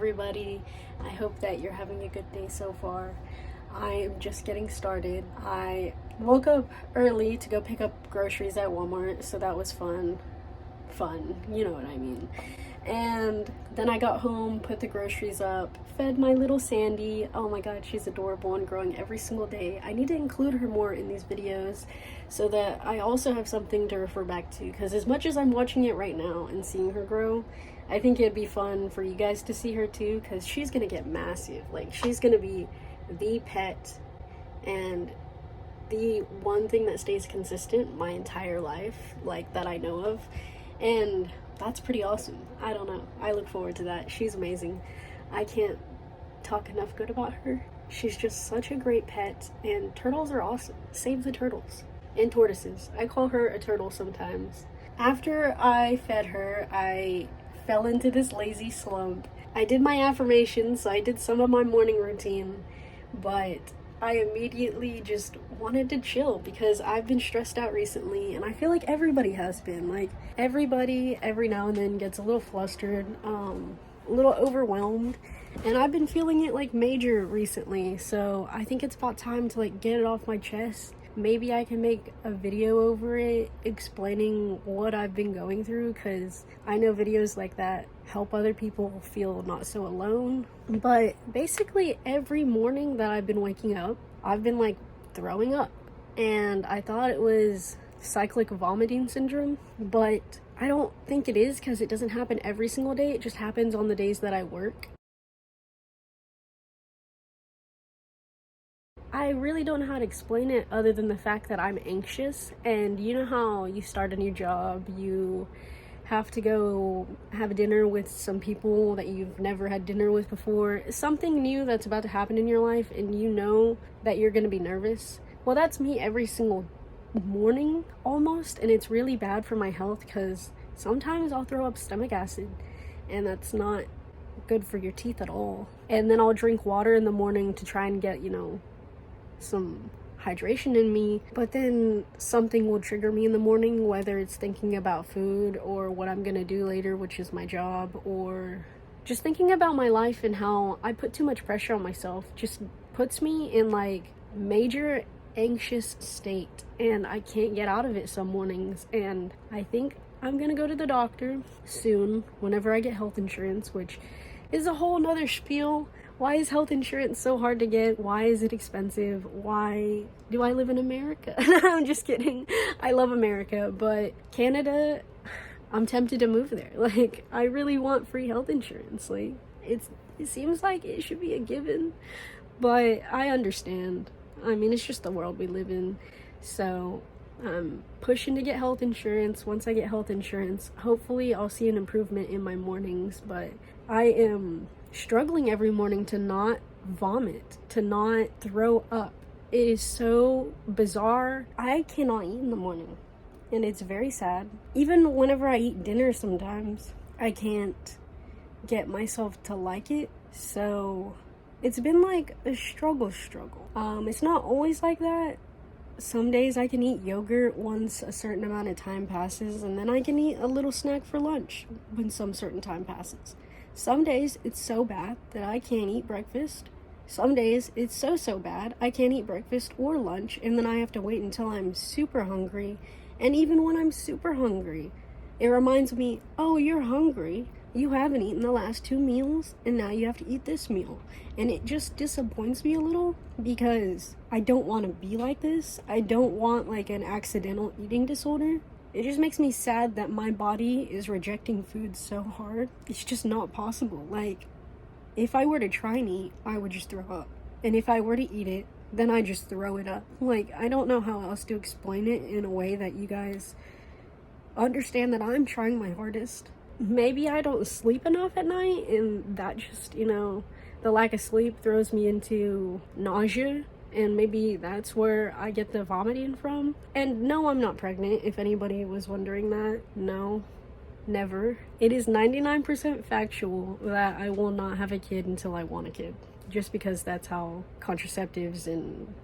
everybody. I hope that you're having a good day so far. I am just getting started. I woke up early to go pick up groceries at Walmart, so that was fun. You know what I mean. And then I got home, put the groceries up, fed my little Sandy. Oh my god, she's adorable and growing every single day. I need to include her more in these videos so that I also have something to refer back to, because as much as I'm watching it right now and seeing her grow, I think it'd be fun for you guys to see her too, because she's gonna get massive. Like, she's gonna be the pet and the one thing that stays consistent my entire life, like, that I know of. And that's pretty awesome. I don't know. I look forward to that. She's amazing. I can't talk enough good about her. She's just such a great pet, and turtles are awesome. Save the turtles. And tortoises. I call her a turtle sometimes. After I fed her, I fell into this lazy slump. I did my affirmations, so I did some of my morning routine, but I immediately just wanted to chill because I've been stressed out recently, and I feel like everybody has been. Like, everybody every now and then gets a little flustered, a little overwhelmed, and I've been feeling it like major recently, so I think it's about time to like get it off my chest. Maybe I can make a video over it explaining what I've been going through, because I know videos like that help other people feel not so alone. But basically every morning that I've been waking up, I've been like throwing up, and I thought it was cyclic vomiting syndrome, but I don't think it is, because it doesn't happen every single day. It just happens on the days that I work. I really don't know how to explain it other than the fact that I'm anxious. And you know how you start a new job, you have to go have dinner with some people that you've never had dinner with before, something new that's about to happen in your life, and you know that you're going to be nervous. Well, that's me every single morning almost, and it's really bad for my health because sometimes I'll throw up stomach acid, and that's not good for your teeth at all. And then I'll drink water in the morning to try and get, some hydration in me, but then something will trigger me in the morning, whether it's thinking about food or what I'm gonna do later, which is my job, or just thinking about my life and how I put too much pressure on myself. Just puts me in like major anxious state, and I can't get out of it some mornings. And I think I'm gonna go to the doctor soon whenever I get health insurance, which is a whole nother spiel. Why is health insurance so hard to get? Why is it expensive? Why do I live in America? I'm just kidding. I love America, but Canada, I'm tempted to move there. Like, I really want free health insurance. Like, it seems like it should be a given, but I understand. I mean, it's just the world we live in. So I'm pushing to get health insurance. Once I get health insurance, hopefully I'll see an improvement in my mornings, but I am struggling every morning to not vomit, to not throw up. It is so bizarre. I cannot eat in the morning, and it's very sad. Even whenever I eat dinner sometimes, I can't get myself to like it. So it's been like a struggle. It's not always like that. Some days I can eat yogurt once a certain amount of time passes, and then I can eat a little snack for lunch when some certain time passes. Some days it's so bad that I can't eat breakfast. Some days it's so bad I can't eat breakfast or lunch, and then I have to wait until I'm super hungry. And even when I'm super hungry, it reminds me, oh, you're hungry. You haven't eaten the last 2 meals, and now you have to eat this meal. And it just disappoints me a little, because I don't want to be like this. I don't want like an accidental eating disorder. It just makes me sad that my body is rejecting food so hard. It's just not possible. Like, if I were to try and eat, I would just throw up. And if I were to eat it, then I just throw it up. Like, I don't know how else to explain it in a way that you guys understand that I'm trying my hardest. Maybe I don't sleep enough at night, and that just, the lack of sleep throws me into nausea, and maybe that's where I get the vomiting from. And no, I'm not pregnant, if anybody was wondering that. No, never. It is 99% factual that I will not have a kid until I want a kid, just because that's how contraceptives and,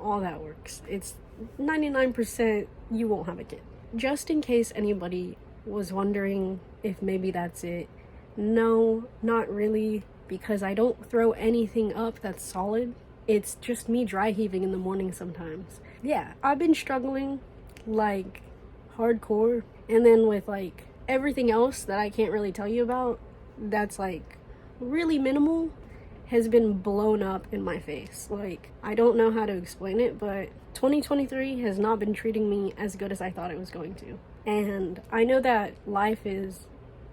all that works. It's 99% you won't have a kid. Just in case anybody was wondering if maybe that's it. No, not really. because I don't throw anything up that's solid. It's just me dry heaving in the morning sometimes. Yeah, I've been struggling like hardcore, and then with like everything else that I can't really tell you about that's like really minimal has been blown up in my face. Like, I don't know how to explain it, but 2023 has not been treating me as good as I thought it was going to. And I know that life is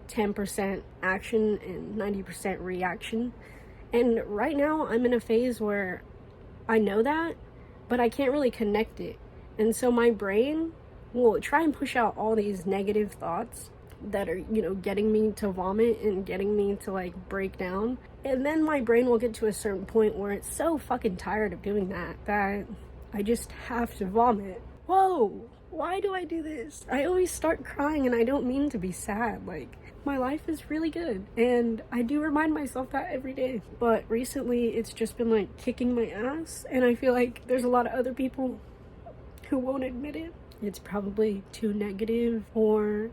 10% action and 90% reaction. And right now I'm in a phase where I know that, but I can't really connect it. And so my brain will try and push out all these negative thoughts that are, you know, getting me to vomit and getting me to like break down. And then my brain will get to a certain point where it's so fucking tired of doing that I just have to vomit. Whoa, why do I do this? I always start crying and I don't mean to be sad. Like, my life is really good and I do remind myself that every day. But recently it's just been like kicking my ass, and I feel like there's a lot of other people who won't admit it. It's probably too negative or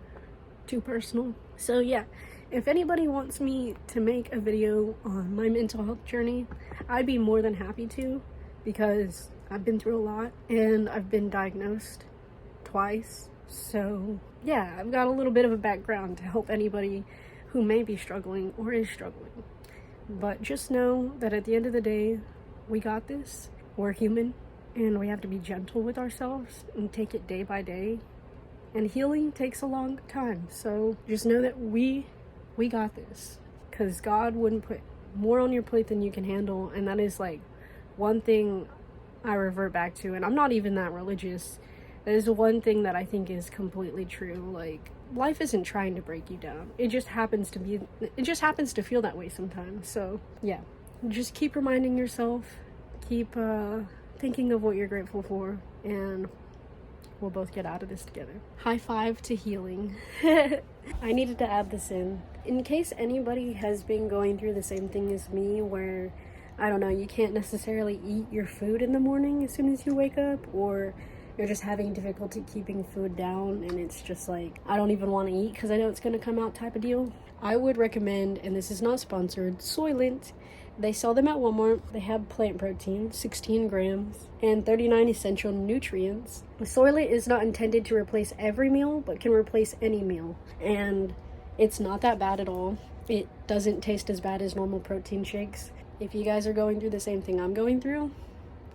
too personal. So yeah, if anybody wants me to make a video on my mental health journey, I'd be more than happy to, because I've been through a lot and I've been diagnosed twice. So yeah, I've got a little bit of a background to help anybody who may be struggling or is struggling. But just know that at the end of the day, we got this. We're human and we have to be gentle with ourselves and take it day by day. And healing takes a long time. So just know that we got this, because God wouldn't put more on your plate than you can handle. And that is like one thing I revert back to. And I'm not even that religious. That is one thing that I think is completely true. Like, life isn't trying to break you down. It just happens to feel that way sometimes. So yeah, just keep reminding yourself, keep thinking of what you're grateful for, and we'll both get out of this together. High five to healing. I needed to add this in case anybody has been going through the same thing as me, where, I don't know, you can't necessarily eat your food in the morning as soon as you wake up, or you're just having difficulty keeping food down and it's just like, I don't even want to eat because I know it's going to come out type of deal. I would recommend, and this is not sponsored, Soylent. They sell them at Walmart. They have plant protein, 16 grams, and 39 essential nutrients. Soylent is not intended to replace every meal, but can replace any meal. And it's not that bad at all. It doesn't taste as bad as normal protein shakes. If you guys are going through the same thing I'm going through,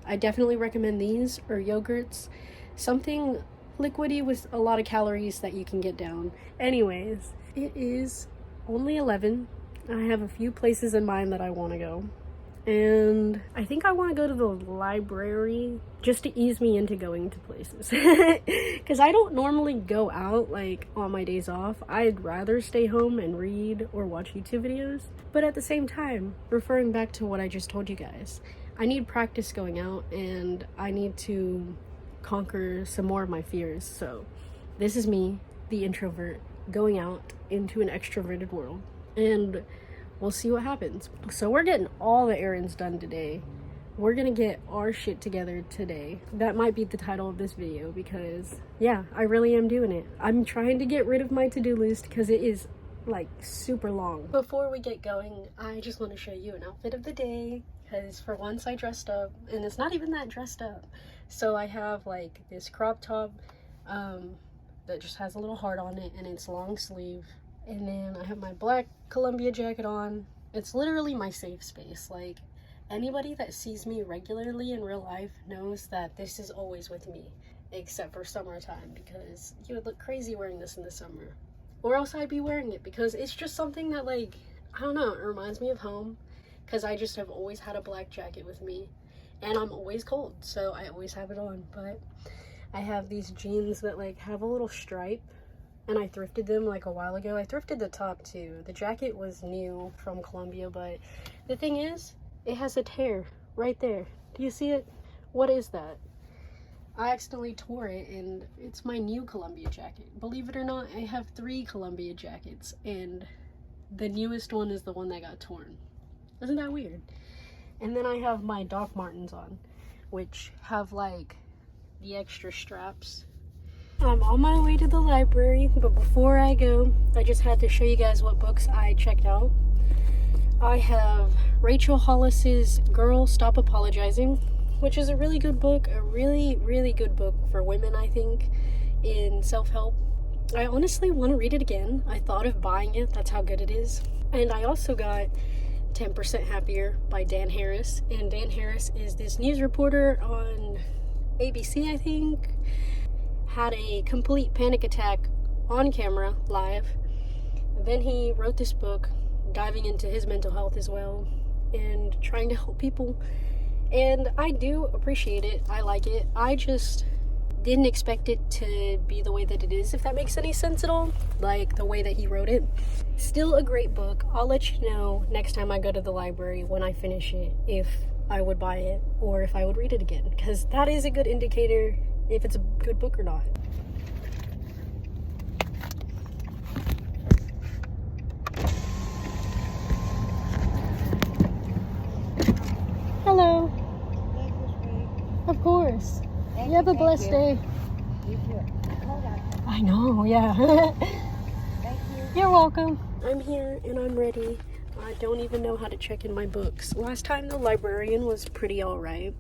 I definitely recommend these, or yogurts. Something liquidy with a lot of calories that you can get down. Anyways, it is only 11. I have a few places in mind that I want to go. And I think I want to go to the library just to ease me into going to places. Because I don't normally go out like on my days off. I'd rather stay home and read or watch YouTube videos. But at the same time, referring back to what I just told you guys, I need practice going out and I need to conquer some more of my fears. So this is me, the introvert, going out into an extroverted world. And we'll see what happens. So we're getting all the errands done today. We're gonna get our shit together today. That might be the title of this video, because yeah, I really am doing it. I'm trying to get rid of my to-do list because it is like super long. Before we get going, I just want to show you an outfit of the day, because for once I dressed up, and it's not even that dressed up. So I have like this crop top that just has a little heart on it, and it's long sleeve. And then I have my black Columbia jacket on. It's literally my safe space. Like, anybody that sees me regularly in real life knows that this is always with me, except for summertime, because you would look crazy wearing this in the summer. Or else I'd be wearing it, because it's just something that, like, I don't know, it reminds me of home, because I just have always had a black jacket with me, and I'm always cold, so I always have it on. But I have these jeans that, like, have a little stripe, and I thrifted them like a while ago. I thrifted the top too. The jacket was new from Columbia, but the thing is, it has a tear right there. Do you see it? What is that? I accidentally tore it, and it's my new Columbia jacket. Believe it or not, I have 3 Columbia jackets, and the newest one is the one that got torn. Isn't that weird? And then I have my Doc Martens on, which have like the extra straps. I'm on my way to the library, but before I go, I just had to show you guys what books I checked out. I have Rachel Hollis's Girl, Stop Apologizing, which is a really good book, a really, really good book for women, I think, in self-help. I honestly want to read it again. I thought of buying it, that's how good it is. And I also got 10% Happier by Dan Harris, and Dan Harris is this news reporter on ABC, I think. Had a complete panic attack on camera, live. Then he wrote this book, diving into his mental health as well, and trying to help people. And I do appreciate it. I like it. I just didn't expect it to be the way that it is, if that makes any sense at all. Like, the way that he wrote it. Still a great book. I'll let you know next time I go to the library when I finish it, if I would buy it or if I would read it again, because that is a good indicator if it's a good book or not. Hello. Of course. You have a blessed day. You too. I know, yeah. Thank you. You're welcome. I'm here and I'm ready. I don't even know how to check in my books. Last time the librarian was pretty alright.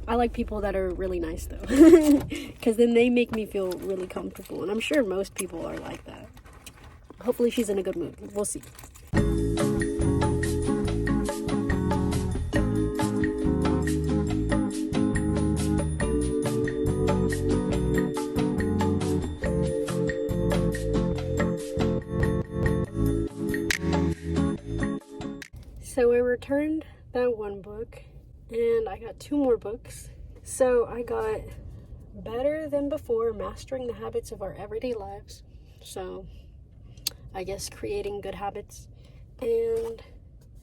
I like people that are really nice though, because then they make me feel really comfortable, and I'm sure most people are like that. Hopefully she's in a good mood. We'll see. So I returned that one book, and I got 2 more books. So I got Better Than Before, Mastering the Habits of Our Everyday Lives. So I guess creating good habits. And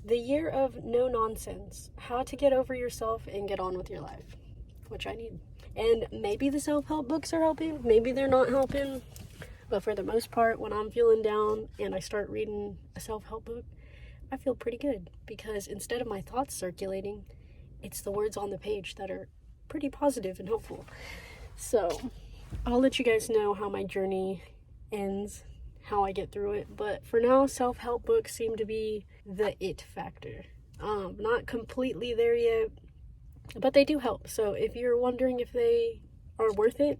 The Year of No Nonsense, How to Get Over Yourself and Get On With Your Life, which I need. And maybe the self-help books are helping, maybe they're not helping. But for the most part, when I'm feeling down and I start reading a self-help book, I feel pretty good, because instead of my thoughts circulating, it's the words on the page that are pretty positive and hopeful. So I'll let you guys know how my journey ends, how I get through it. But for now, self-help books seem to be the it factor. Not completely there yet, but they do help. So if you're wondering if they are worth it,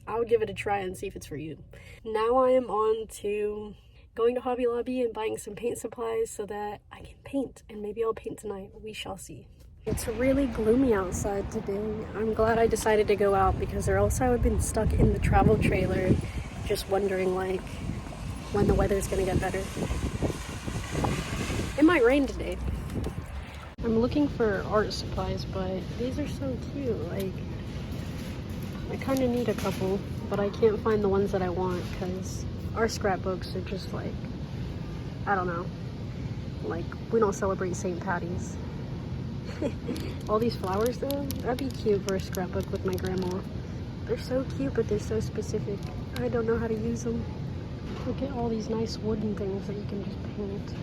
I would give it a try and see if it's for you. Now I am on to going to Hobby Lobby and buying some paint supplies so that I can paint, and maybe I'll paint tonight. We shall see. It's really gloomy outside today. I'm glad I decided to go out, because or else I would have been stuck in the travel trailer just wondering like when the weather's gonna get better. It might rain today. I'm looking for art supplies, but these are so cute. Like, I kind of need a couple, but I can't find the ones that I want, because our scrapbooks are just like, I don't know, like, we don't celebrate St. Patty's. All these flowers though, that'd be cute for a scrapbook with my grandma. They're so cute, but they're so specific. I don't know how to use them. Look at all these nice wooden things that you can just paint.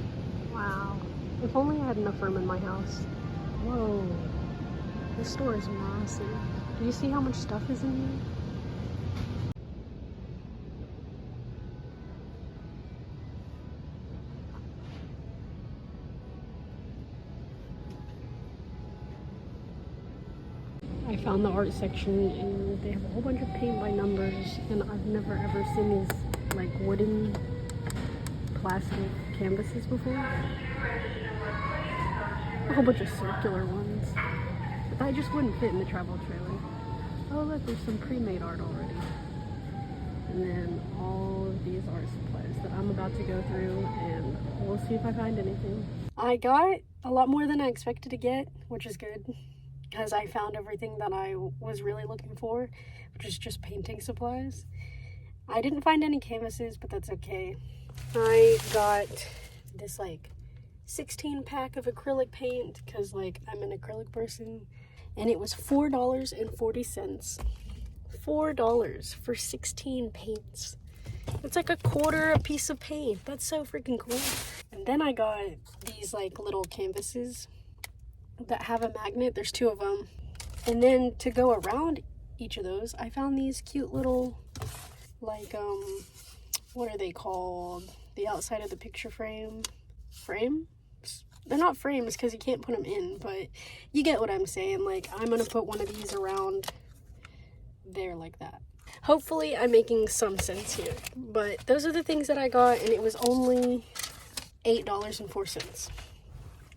Wow. If only I had enough room in my house. Whoa. This store is massive. Do you see how much stuff is in here? I found the art section, and they have a whole bunch of paint by numbers, and I've never ever seen these like wooden plastic canvases before. A whole bunch of circular ones. But that just wouldn't fit in the travel trailer. Oh look, there's some pre-made art already. And then all of these art supplies that I'm about to go through, and we'll see if I find anything. I got a lot more than I expected to get, which is good, because I found everything that I was really looking for, which is just painting supplies. I didn't find any canvases, but that's okay. I got this like 16 pack of acrylic paint, because like I'm an acrylic person, and it was $4.40. $4 for 16 paints. It's like a quarter a piece of paint. That's so freaking cool. And then I got these like little canvases that have a magnet. There's 2 of them. And then to go around each of those, I found these cute little like what are they called? The outside of the picture frame they're not frames because you can't put them in, but you get what I'm saying. Like, I'm gonna put one of these around there like that. Hopefully I'm making some sense here, but those are the things that I got, and it was only $8.04,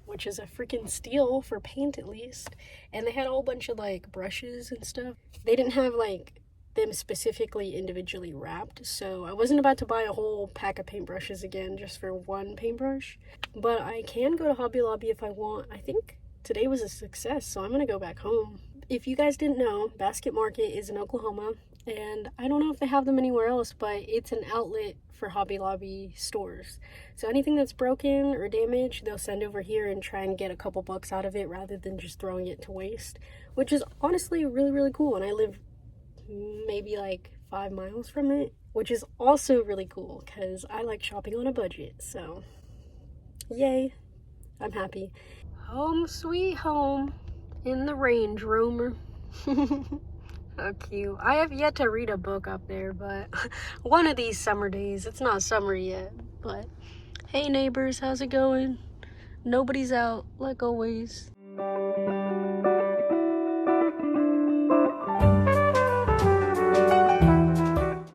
which is a freaking steal for paint at least. And they had a whole bunch of like brushes and stuff. They didn't have like them specifically individually wrapped, so I wasn't about to buy a whole pack of paintbrushes again just for one paintbrush. But I can go to Hobby Lobby if I want. I think today was a success, so I'm gonna go back home. If you guys didn't know, Basket Market is in Oklahoma, and I don't know if they have them anywhere else, but it's an outlet for Hobby Lobby stores. So anything that's broken or damaged, they'll send over here and try and get a couple bucks out of it rather than just throwing it to waste, which is honestly really, really cool. And I live maybe like 5 miles from it, which is also really cool because I like shopping on a budget. So yay, I'm happy. Home sweet home in the Range Rover. How cute. I have yet to read a book up there, but one of these summer days. It's not summer yet, but hey neighbors, how's it going? Nobody's out like always.